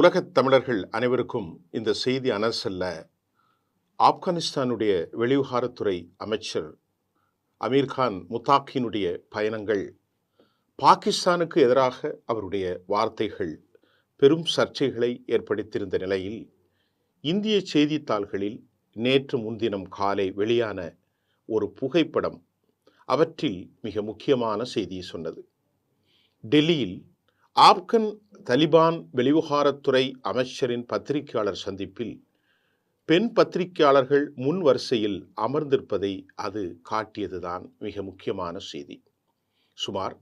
உலகத் தமிழர்கள் அனைவருக்கும் இந்த செய்தி அனசல்ல. ஆப்கானிஸ்தானுடைய வெளிவிவகாரத்துறை அமைச்சர் அமீர்கான் முத்தாக்கினுடைய பயணங்கள், பாகிஸ்தானுக்கு எதிராக அவருடைய வார்த்தைகள் பெரும் சர்ச்சைகளை ஏற்படுத்தியிருந்த நிலையில் இந்திய செய்தித்தாள்களில் நேற்று முன்தினம் காலை வெளியான ஒரு புகைப்படம் அவற்றில் மிக முக்கியமான செய்தியை சொன்னது. டெல்லியில் ஆப்கன் தலிபான் வெளிவிவகாரத்துறை அமைச்சரின் பத்திரிகையாளர் சந்திப்பில் பெண் பத்திரிகையாளர்கள் முன் வரிசையில் அமர்ந்திருப்பதை அது காட்டியதுதான் மிக முக்கியமான செய்தி. சுமார்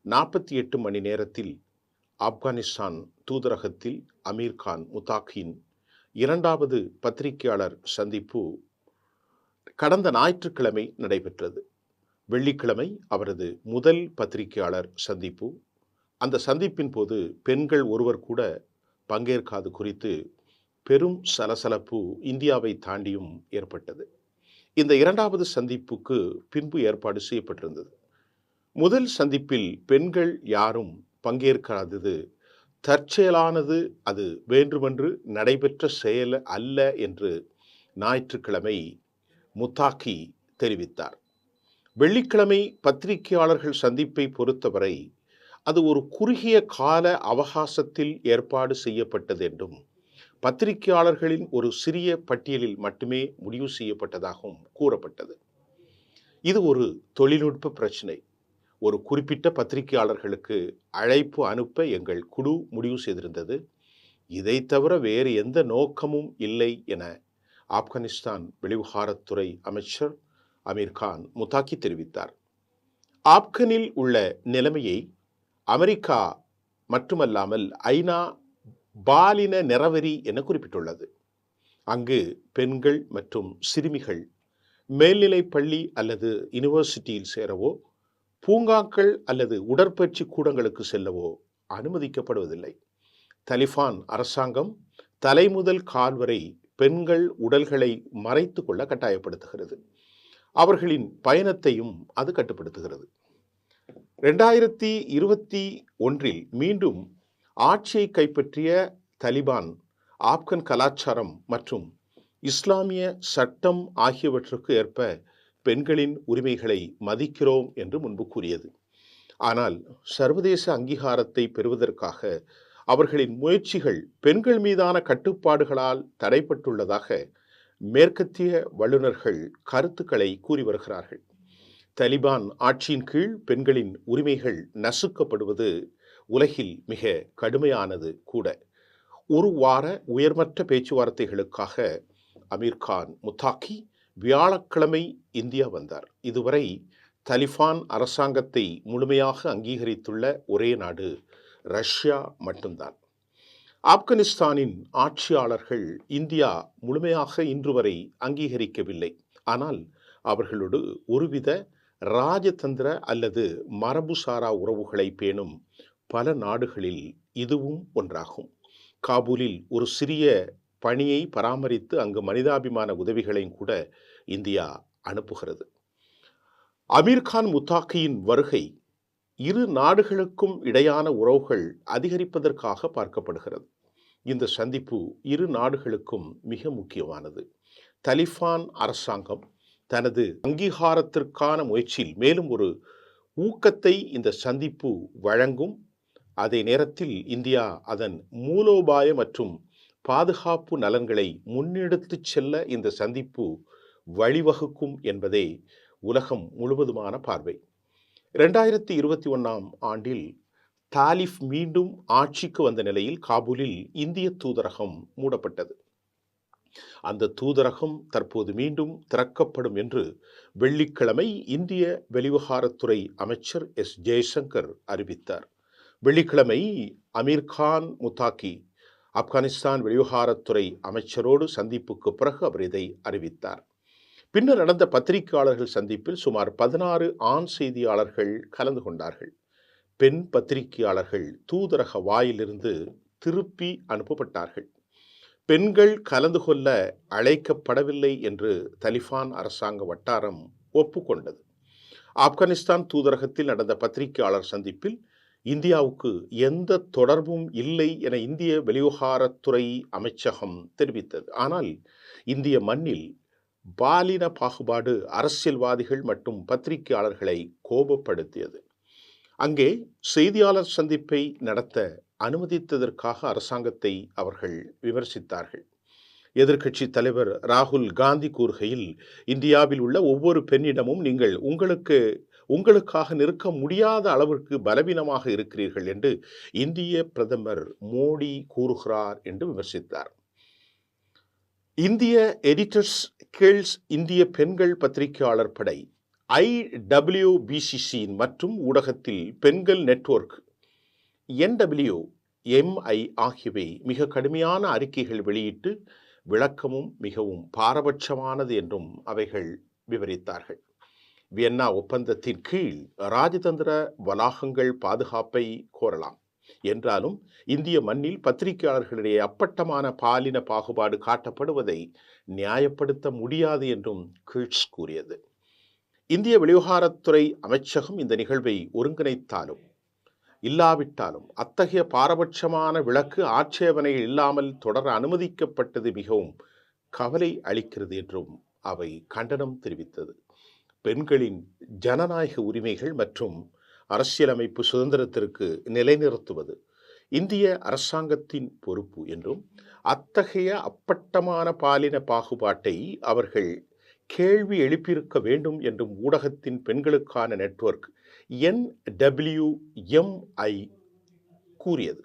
48 மணி நேரத்தில் ஆப்கானிஸ்தான் தூதரகத்தில் அமீர்கான் முத்தாக்கின் இரண்டாவது பத்திரிகையாளர் சந்திப்பு கடந்த ஞாயிற்றுக்கிழமை நடைபெற்றது. வெள்ளிக்கிழமை அவரது முதல் பத்திரிகையாளர் சந்திப்பு. அந்த சந்திப்பின் போது பெண்கள் ஒருவர் கூட பங்கேற்காது குறித்து பெரும் சலசலப்பு இந்தியாவை தாண்டியும் ஏற்பட்டது. இந்த இரண்டாவது சந்திப்புக்கு பின்பு ஏற்பாடு செய்யப்பட்டிருந்தது. முதல் சந்திப்பில் பெண்கள் யாரும் பங்கேற்காதது தற்செயலானது, அது வேண்டுமென்று நடைபெற்ற செயல் அல்ல என்று ஞாயிற்றுக்கிழமை முத்தாக்கி தெரிவித்தார். வெள்ளிக்கிழமை பத்திரிகையாளர்கள் சந்திப்பை பொறுத்தவரை அது ஒரு குறுகிய கால அவகாசத்தில் ஏற்பாடு செய்யப்பட்டது என்றும், பத்திரிகையாளர்களின் ஒரு சிறிய பட்டியலில் மட்டுமே முடிவு செய்யப்பட்டதாகவும் கூறப்பட்டது. இது ஒரு தொழில்நுட்ப பிரச்சனை. ஒரு குறிப்பிட்ட பத்திரிகையாளர்களுக்கு அழைப்பு அனுப்ப எங்கள் குழு முடிவு செய்திருந்தது. இதை தவிர வேறு எந்த நோக்கமும் இல்லை என ஆப்கானிஸ்தான் வெளிவிவகாரத்துறை அமைச்சர் அமீர்கான் முத்தாக்கி தெரிவித்தார். ஆப்கனில் உள்ள நிலைமையை அமெரிக்கா மட்டுமல்லாமல் ஐநா பாலின நிறவெறி என குறிப்பிட்டுள்ளது. அங்கு பெண்கள் மற்றும் சிறுமிகள் மேல்நிலை பள்ளி அல்லது யூனிவர்சிட்டியில் சேரவோ, பூங்காக்கள் அல்லது உடற்பயிற்சி கூடங்களுக்கு செல்லவோ அனுமதிக்கப்படுவதில்லை. தலிபான் அரசாங்கம் தலை முதல் கால் வரை பெண்கள் உடல்களை மறைத்து கொள்ள கட்டாயப்படுத்துகிறது. அவர்களின் பயணத்தையும் அது கட்டுப்படுத்துகிறது. 2021 மீண்டும் ஆட்சியை கைப்பற்றிய தலிபான் ஆப்கன் கலாச்சாரம் மற்றும் இஸ்லாமிய சட்டம் ஆகியவற்றுக்கு ஏற்ப பெண்களின் உரிமைகளை மதிக்கிறோம் என்று முன்பு கூறியது. ஆனால் சர்வதேச அங்கீகாரத்தை பெறுவதற்காக அவர்களின் முயற்சிகள் பெண்கள் மீதான கட்டுப்பாடுகளால் தடைப்பட்டுள்ளதாக மேற்கத்திய வல்லுநர்கள் கருத்துக்களை கூறி வருகிறார்கள். தலிபான் ஆட்சியின் கீழ் பெண்களின் உரிமைகள் நசுக்கப்படுவது உலகில் மிக கடுமையானது கூட. ஒரு வார உயர்மட்ட பேச்சுவார்த்தைகளுக்காக அமீர்கான் முத்தாக்கி வியாழக்கிழமை இந்தியா வந்தார். இதுவரை தலிபான் அரசாங்கத்தை முழுமையாக அங்கீகரித்துள்ள ஒரே நாடு ரஷ்யா மட்டும்தான். ஆப்கானிஸ்தானின் ஆட்சியாளர்கள் இந்தியா முழுமையாக இன்று வரை அங்கீகரிக்கவில்லை. ஆனால் அவர்களோடு ஒருவித ராஜதந்திர அல்லது மரபுசாரா உறவுகளை பேணும் பல நாடுகளில் இதுவும் ஒன்றாகும். காபூலில் ஒரு சிறிய பணியை பராமரித்து அங்கு மனிதாபிமான உதவிகளையும் கூட இந்தியா அனுப்புகிறது. அமீர்கான் முத்தாக்கியின் வருகை இரு நாடுகளுக்கும் இடையான உறவுகள் அதிகரிப்பதற்காக பார்க்கப்படுகிறது. இந்த சந்திப்பு இரு நாடுகளுக்கும் மிக முக்கியமானது. தலிபான் அரசாங்கம் தனது அங்கீகாரத்திற்கான முயற்சியில் மேலும் ஒரு ஊக்கத்தை இந்த சந்திப்பு வழங்கும். அதே நேரத்தில் இந்தியா அதன் மூலோபாய மற்றும் பாதுகாப்பு நலன்களை முன்னெடுத்து செல்ல இந்த சந்திப்பு வழிவகுக்கும் என்பதே உலகம் முழுவதுமான பார்வை. 2021 ஆண்டில் தாலிப் மீண்டும் ஆட்சிக்கு வந்த நிலையில் காபூலில் இந்திய தூதரகம் மூடப்பட்டது. அந்த தூதரகம் தற்போது மீண்டும் திறக்கப்படும் என்று வெள்ளிக்கிழமை இந்திய வெளிவிவகாரத்துறை அமைச்சர் எஸ் ஜெய்சங்கர் அறிவித்தார். வெள்ளிக்கிழமை அமீர்கான் முத்தாக்கி ஆப்கானிஸ்தான் வெளிவிவகாரத்துறை அமைச்சரோடு சந்திப்புக்கு பிறகு அவர் இதை அறிவித்தார். பின்னர் நடந்த பத்திரிகையாளர்கள் சந்திப்பில் சுமார் 16 ஆண் செய்தியாளர்கள் கலந்து கொண்டார்கள். பெண் பத்திரிகையாளர்கள் தூதரக வாயிலிருந்து திருப்பி அனுப்பப்பட்டார்கள். பெண்கள் கலந்து கொள்ள அழைக்கப்படவில்லை என்று தலிபான் அரசாங்க வட்டாரம் ஒப்புக்கொண்டது. ஆப்கானிஸ்தான் தூதரகத்தில் நடந்த பத்திரிகையாளர் சந்திப்பில் இந்தியாவுக்கு எந்த தொடர்பும் இல்லை என இந்திய வெளிவிவகாரத்துறை அமைச்சகம் தெரிவித்தது. ஆனால் இந்திய மண்ணில் பாலின பாகுபாடு அரசியல்வாதிகள் மற்றும் பத்திரிகையாளர்களை கோபப்படுத்தியது. அங்கே செய்தியாளர் சந்திப்பை நடத்த அனுமதித்ததற்காக அரசாங்கத்தை அவர்கள் விமர்சித்தார்கள். எதிர்க்கட்சி தலைவர் ராகுல் காந்தி கூறுகையில், இந்தியாவில் உள்ள ஒவ்வொரு பெண்ணிடமும் நீங்கள் உங்களுக்காக நிற்க முடியாத அளவிற்கு பலவீனமாக இருக்கிறீர்கள் என்று இந்திய பிரதமர் மோடி கூறுகிறார் என்று விமர்சித்தார். இந்திய எடிட்டர்ஸ் கில்ஸ் இந்திய பெண்கள் பத்திரிகையாளர் படை, IWBCC மற்றும் ஊடகத்தில் பெண்கள் நெட்வொர்க், NWMI ஆகியவை மிக கடுமையான அறிக்கைகள் வெளியிட்டு விளக்கமும் மிகவும் பாரபட்சமானது என்றும் அவைகள் விவரித்தார்கள். வியன்னா ஒப்பந்தத்தின் கீழ் ராஜதந்திர வளாகங்கள் பாதுகாப்பை கோரலாம் என்றாலும் இந்திய மண்ணில் பத்திரிகையாளர்களிடையே அப்பட்டமான பாலின பாகுபாடு காட்டப்படுவதை நியாயப்படுத்த முடியாது என்றும் கில்ஸ் கூறியது. இந்திய வெளிவிவகாரத்துறை அமைச்சகம் இந்த நிகழ்வை ஒருங்கிணைத்தாலும் இல்லாவிட்டாலும் அத்தகைய பாரபட்சமான விளக்கு ஆட்சேபனை இல்லாமல் தொடர அனுமதிக்கப்பட்டது மிகவும் கவலை அளிக்கிறது என்றும் அவை கண்டனம் தெரிவித்தது. பெண்களின் ஜனநாயக உரிமைகள் மற்றும் அரசியலமைப்பு சுதந்திரத்திற்கு நிலைநிறுத்துவது இந்திய அரசாங்கத்தின் பொறுப்பு என்றும் அத்தகைய அப்பட்டமான பாலின பாகுபாட்டை அவர்கள் கேள்வி எழுப்பியிருக்க வேண்டும் என்றும் ஊடகத்தின் பெண்களுக்கான நெட்வொர்க் NWMI கூறியது.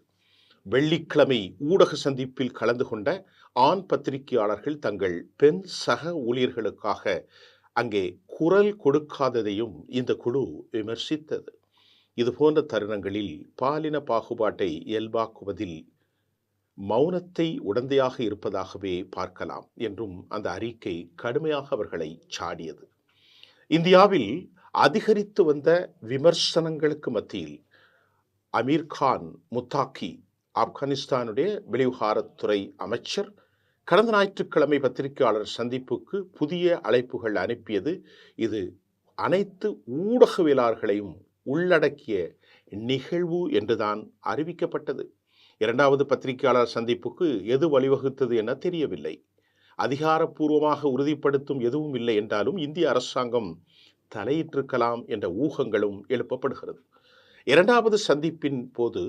வெள்ளிக்கிழமை ஊடக சந்திப்பில் கலந்து கொண்ட ஆண் பத்திரிகையாளர்கள் தங்கள் பெண் சக ஊழியர்களுக்காக அங்கே குரல் கொடுக்காததையும் இந்த குழு விமர்சித்தது. இதுபோன்ற தருணங்களில் பாலின பாகுபாட்டை இயல்பாக்குவதில் மௌனத்தை உடந்தையாக இருப்பதாகவே பார்க்கலாம் என்றும் அந்த அறிக்கை கடுமையாக அவர்களை சாடியது. இந்தியாவில் அதிகரித்து வந்த விமர்சனங்களுக்கு மத்தியில் அமீர் கான் முத்தாக்கி, ஆப்கானிஸ்தானுடைய வெளிவிவகாரத்துறை அமைச்சர், கடந்த ஞாயிற்றுக்கிழமை பத்திரிகையாளர் சந்திப்புக்கு புதிய அழைப்புகள் அனுப்பியது. இது அனைத்து ஊடகவியலாளர்களையும் உள்ளடக்கிய நிகழ்வு என்றுதான் அறிவிக்கப்பட்டது. இரண்டாவது பத்திரிகையாளர் சந்திப்புக்கு எது வழிவகுத்தது என தெரியவில்லை. அதிகாரப்பூர்வமாக உறுதிப்படுத்தும் எதுவும் இல்லை என்றாலும் இந்திய அரசாங்கம் தலையிட்டிருக்கலாம் என்ற ஊகங்களும் எழுப்பப்படுகிறது. இரண்டாவது சந்திப்பின் போது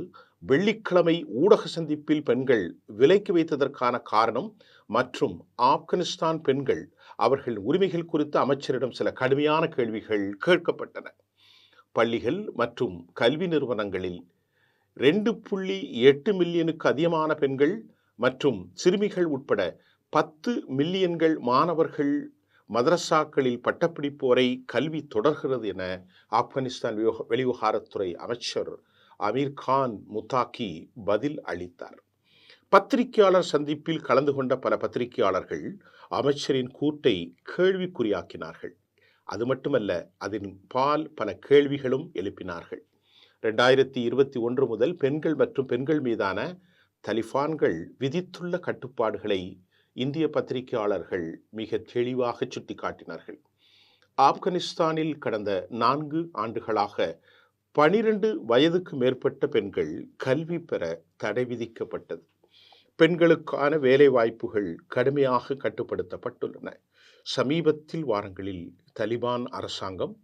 வெள்ளிக்கிழமை ஊடக சந்திப்பில் பெண்கள் விலக்கி வைத்ததற்கான காரணம் மற்றும் ஆப்கானிஸ்தான் பெண்கள் அவர்கள் உரிமைகள் குறித்து அமைச்சரிடம் சில கடுமையான கேள்விகள் கேட்கப்பட்டன. பள்ளிகள் மற்றும் கல்வி நிறுவனங்களில் 2.8 மில்லியனுக்கு அதிகமான பெண்கள் மற்றும் சிறுமிகள் உட்பட 10 மில்லியன்கள் மாணவர்கள் மதரசாக்களில் பட்டப்படிப்பு வரை கல்வி தொடர்கிறது என ஆப்கானிஸ்தான் வெளிவிவகாரத்துறை அமைச்சர் அமீர் கான் முத்தாக்கி பதில் அளித்தார். பத்திரிகையாளர் சந்திப்பில் கலந்து கொண்ட பல பத்திரிகையாளர்கள் அமைச்சரின் கூட்டை கேள்விக்குறியாக்கினார்கள். அது மட்டுமல்ல, அதன் பால் பல கேள்விகளும் எழுப்பினார்கள். 2021 முதல் பெண்கள் மற்றும் பெண்கள் மீதான தலிபான்கள் விதித்துள்ள கட்டுப்பாடுகளை இந்திய பத்திரிகையாளர்கள் மிக தெளிவாக சுட்டிக்காட்டினார்கள். ஆப்கானிஸ்தானில் கடந்த 4 ஆண்டுகளாக 12 வயதுக்கு மேற்பட்ட பெண்கள் கல்வி பெற தடை விதிக்கப்பட்டது. பெண்களுக்கான வேலை வாய்ப்புகள் கடுமையாக கட்டுப்படுத்தப்பட்டுள்ளன. சமீபத்தில் வாரங்களில் தலிபான் அரசாங்கம்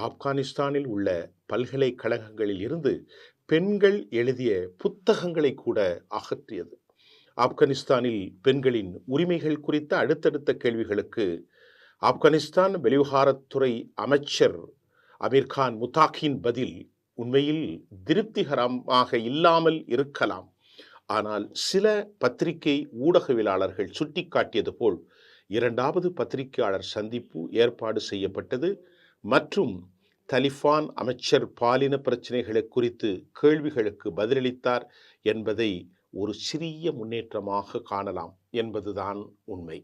ஆப்கானிஸ்தானில் உள்ள பல்கலைக்கழகங்களில் இருந்து பெண்கள் எழுதிய புத்தகங்களை கூட அகற்றியது. ஆப்கானிஸ்தானில் பெண்களின் உரிமைகள் குறித்த அடுத்தடுத்த கேள்விகளுக்கு ஆப்கானிஸ்தான் வெளிவிவகாரத்துறை அமைச்சர் அமீர் கான் முத்தாக்கியின் பதில் உண்மையில் திருப்திகரமாக இல்லாமல் இருக்கலாம். ஆனால் சில பத்திரிகை ஊடகவியலாளர்கள் சுட்டிக்காட்டியது போல் இரண்டாவது பத்திரிகையாளர் சந்திப்பு ஏற்பாடு செய்யப்பட்டது மற்றும் தலிபான் அமைச்சர் பாலின பிரச்சனைகளை குறித்து கேள்விகளுக்கு பதிலளித்தார் என்பதை ஒரு சிறிய முன்னேற்றமாக காணலாம் என்பதுதான் உண்மை.